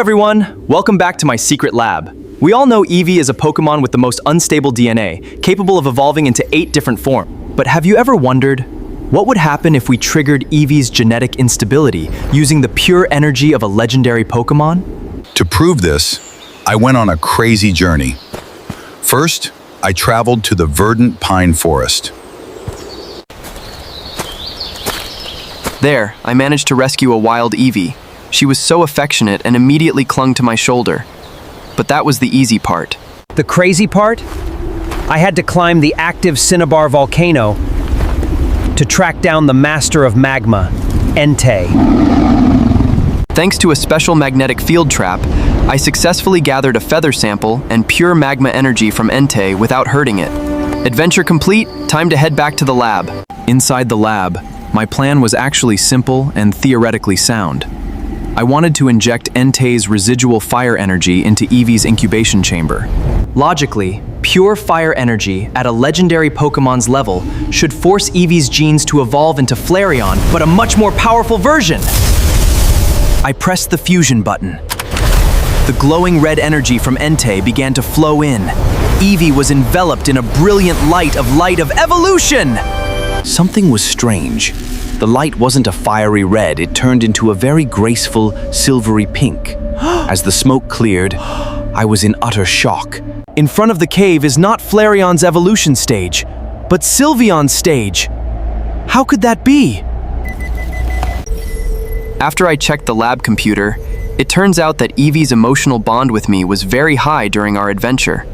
everyone! Welcome back to my secret lab. We all know Eevee is a Pokémon with the most unstable DNA, capable of evolving into 8 different forms. But have you ever wondered, what would happen if we triggered Eevee's genetic instability using the pure energy of a legendary Pokémon? To prove this, I went on a crazy journey. First, I traveled to the verdant pine forest. There, I managed to rescue a wild Eevee. She was so affectionate and immediately clung to my shoulder. But that was the easy part. The crazy part? I had to climb the active Cinnabar volcano to track down the master of magma, Entei. Thanks to a special magnetic field trap, I successfully gathered a feather sample and pure magma energy from Entei without hurting it. Adventure complete, time to head back to the lab. Inside the lab, my plan was actually simple and theoretically sound. I wanted to inject Entei's residual fire energy into Eevee's incubation chamber. Logically, pure fire energy at a legendary Pokémon's level should force Eevee's genes to evolve into Flareon, but a much more powerful version. I pressed the fusion button. The glowing red energy from Entei began to flow in. Eevee was enveloped in a brilliant light of evolution! Something was strange. The light wasn't a fiery red, it turned into a very graceful, silvery pink. As the smoke cleared, I was in utter shock. In front of the cave is not Flareon's evolution stage, but Sylveon's stage. How could that be? After I checked the lab computer, it turns out that Eevee's emotional bond with me was very high during our adventure.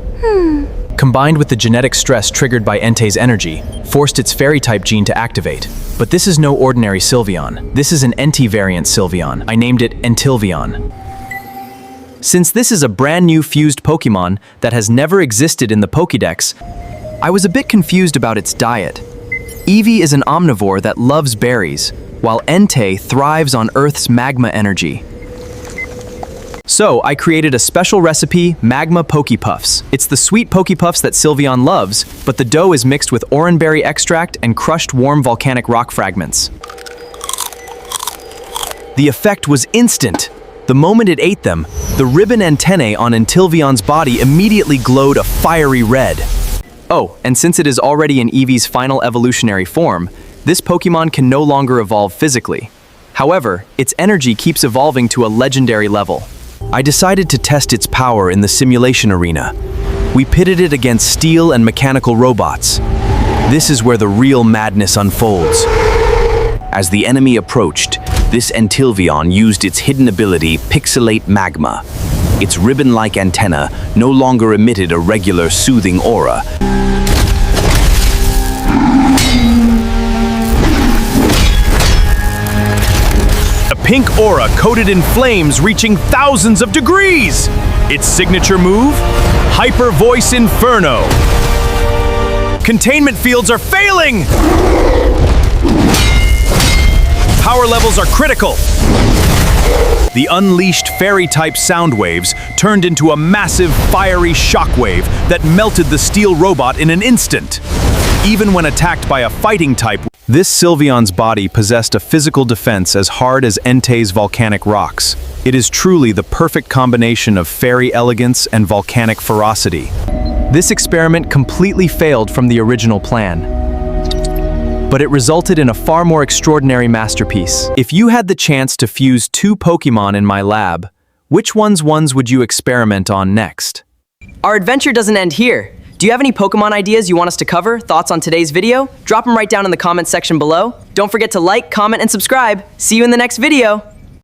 Combined with the genetic stress triggered by Entei's energy, forced its fairy-type gene to activate. But this is no ordinary Sylveon. This is an Entei variant Sylveon. I named it Entilveon. Since this is a brand new fused Pokémon that has never existed in the Pokédex, I was a bit confused about its diet. Eevee is an omnivore that loves berries, while Entei thrives on Earth's magma energy. So, I created a special recipe, Magma Pokepuffs. It's the sweet Pokepuffs that Sylveon loves, but the dough is mixed with oranberry extract and crushed warm volcanic rock fragments. The effect was instant. The moment it ate them, the ribbon antennae on Entilveon's body immediately glowed a fiery red. Oh, and since it is already in Eevee's final evolutionary form, this Pokémon can no longer evolve physically. However, its energy keeps evolving to a legendary level. I decided to test its power in the simulation arena. We pitted it against steel and mechanical robots. This is where the real madness unfolds. As the enemy approached, this Entilveon used its hidden ability, Pixelate Magma. Its ribbon-like antenna no longer emitted a regular soothing aura. Pink aura coated in flames reaching thousands of degrees. Its signature move, Hyper Voice Inferno. Containment fields are failing. Power levels are critical. The unleashed fairy-type sound waves turned into a massive fiery shockwave that melted the steel robot in an instant. Even when attacked by a fighting type, this Sylveon's body possessed a physical defense as hard as Entei's volcanic rocks. It is truly the perfect combination of fairy elegance and volcanic ferocity. This experiment completely failed from the original plan, but it resulted in a far more extraordinary masterpiece. If you had the chance to fuse 2 Pokémon in my lab, which ones would you experiment on next? Our adventure doesn't end here. Do you have any Pokemon ideas you want us to cover? Thoughts on today's video? Drop them right down in the comments section below. Don't forget to like, comment, and subscribe. See you in the next video.